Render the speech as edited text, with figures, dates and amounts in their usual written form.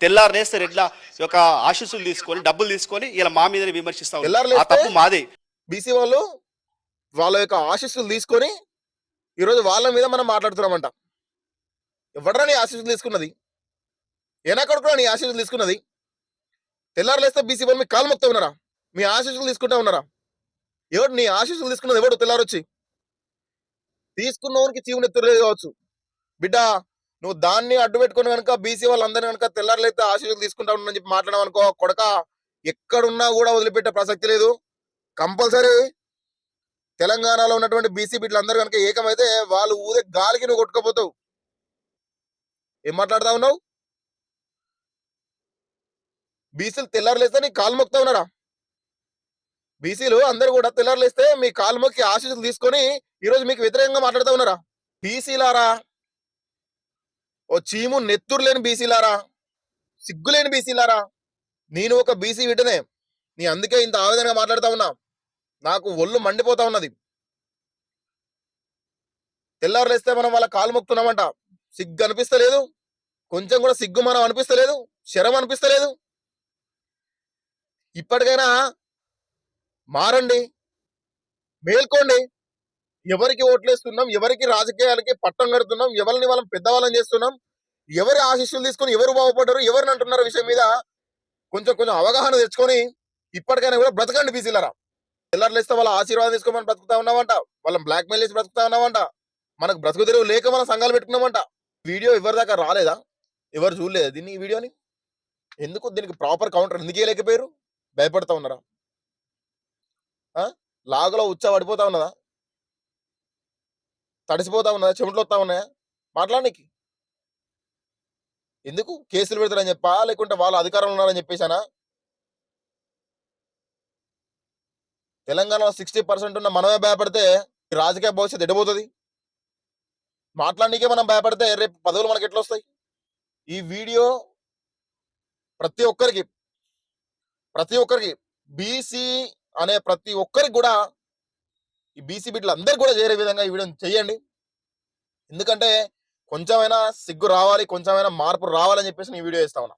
తెల్లారనేస్తే రెడ్ల యొక్క ఆశీస్సులు తీసుకొని డబ్బులు తీసుకొని ఇలా మా మీదనే విమర్శిస్తా ఉన్నారు. ఆ తెల్లారులేస్తే తప్పు మాదే. బీసీ వాళ్ళు వాళ్ళ యొక్క ఆశీస్సులు తీసుకొని ఈరోజు వాళ్ళ మీద మనం మాట్లాడుతున్నామంట. ఎవడరా నీ ఆశీస్సులు తీసుకున్నది? ఏనా కొడుకురా నీ ఆశీస్సులు తీసుకున్నది? తెల్లారులేస్తే బీసీ వాళ్ళు మీ కాలు మొక్తా ఉన్నారా? మీ ఆశీస్సులు తీసుకుంటా ఉన్నారా? ఎవడు నీ ఆశీస్సులు తీసుకున్నది? ఎవడు తెల్లారొచ్చి తీసుకున్నవానికి చీవుని ఎత్తులేదు కావచ్చు. బిడ్డ నువ్వు దాన్ని అడ్డు పెట్టుకుని కనుక బీసీ వాళ్ళందరినీ కనుక తెల్లారులైతే ఆశీస్సులు తీసుకుంటా ఉండని చెప్పి మాట్లాడడం అనుకో కొడక, ఎక్కడున్నా కూడా వదిలిపెట్టే ప్రసక్తి లేదు. కంపల్సరీ తెలంగాణలో ఉన్నటువంటి బీసీ బిడ్డలందరూ కనుక ఏకమైతే వాళ్ళు ఊదే గాలికి నువ్వు కొట్టుకోపోతావు. ఏం మాట్లాడుతా ఉన్నావు? బీసీలు తెల్లారులేస్తే నీ కాలు మొక్తా ఉన్నారా? బీసీలు అందరూ కూడా తెల్లారులేస్తే మీ కాలు మొక్కి ఆశీస్సులు తీసుకొని ఈరోజు మీకు వ్యతిరేకంగా మాట్లాడుతూ ఉన్నారా? బీసీలారా, ఓ చీము నెత్తురు లేని బీసీలారా, సిగ్గులేని బీసీలారా, నేను ఒక బీసీ బిడ్డనే. నీ అందుకే ఇంత ఆవేదనగా మాట్లాడుతా ఉన్నా. నాకు ఒళ్ళు మండిపోతా ఉన్నది. తెల్లారులేస్తే మనం వాళ్ళ కాలు మొక్కుతున్నామంట. సిగ్గు అనిపిస్తలేదు? కొంచెం కూడా సిగ్గు మనం అనిపిస్తలేదు? శరం అనిపిస్తలేదు? ఇప్పటికైనా మారండి, మేల్కోండి. ఎవరికి ఓట్లేస్తున్నాం, ఎవరికి రాజకీయాలకి పట్టం కడుతున్నాం, ఎవరిని వాళ్ళం పెద్దవాళ్ళని చేస్తున్నాం, ఎవరి ఆశీస్సులు తీసుకొని ఎవరు బాగుపడ్డారు, ఎవరిని అంటున్నారు విషయం మీద కొంచెం కొంచెం అవగాహన తెచ్చుకొని ఇప్పటికైనా కూడా బ్రతకండి బీసీలరా. తెల్లారులేస్తే వాళ్ళ ఆశీర్వాదం తీసుకోమని బ్రతుకుతా ఉన్నామంట. వాళ్ళని బ్లాక్ మెయిల్ చేసి బ్రతుకుతా ఉన్నామంట. మనకు బ్రతుకు తెరువు లేక మనం సంఘాలు పెట్టుకున్నామంట. వీడియో ఎవరి దాకా రాలేదా? ఎవరు చూడలేదా దీన్ని? ఈ వీడియోని ఎందుకు దీనికి ప్రాపర్ కౌంటర్ ఎందుకు లేకపోయారు? భయపడతా ఉన్నారా? లాగులో ఉచ్చ పడిపోతా ఉన్నదా? తడిసిపోతా ఉన్నదా? చెమటలు వస్తా ఉన్నాయా మాట్లాడడానికి? ఎందుకు కేసులు పెడతారని చెప్పా, లేకుంటే వాళ్ళు అధికారంలో ఉన్నారని చెప్పేశానా? తెలంగాణలో 60% ఉన్న మనమే భయపడితే రాజకీయ భవిష్యత్తు ఎడబోతుంది. మాట్లాడడానికే మనం భయపడితే రేపు పదవులు మనకి ఎట్లా వస్తాయి? ఈ వీడియో ప్రతి ఒక్కరికి బీసీ అనే ప్రతి ఒక్కరికి కూడా, ఈ బీసీ బిడ్డలందరికీ కూడా చేరే విధంగా ఈ వీడియోని చేయండి. ఎందుకంటే కొంచెమైనా సిగ్గు రావాలి, కొంచెమైనా మార్పు రావాలని చెప్పేసి ఈ వీడియో చేస్తా ఉన్నా.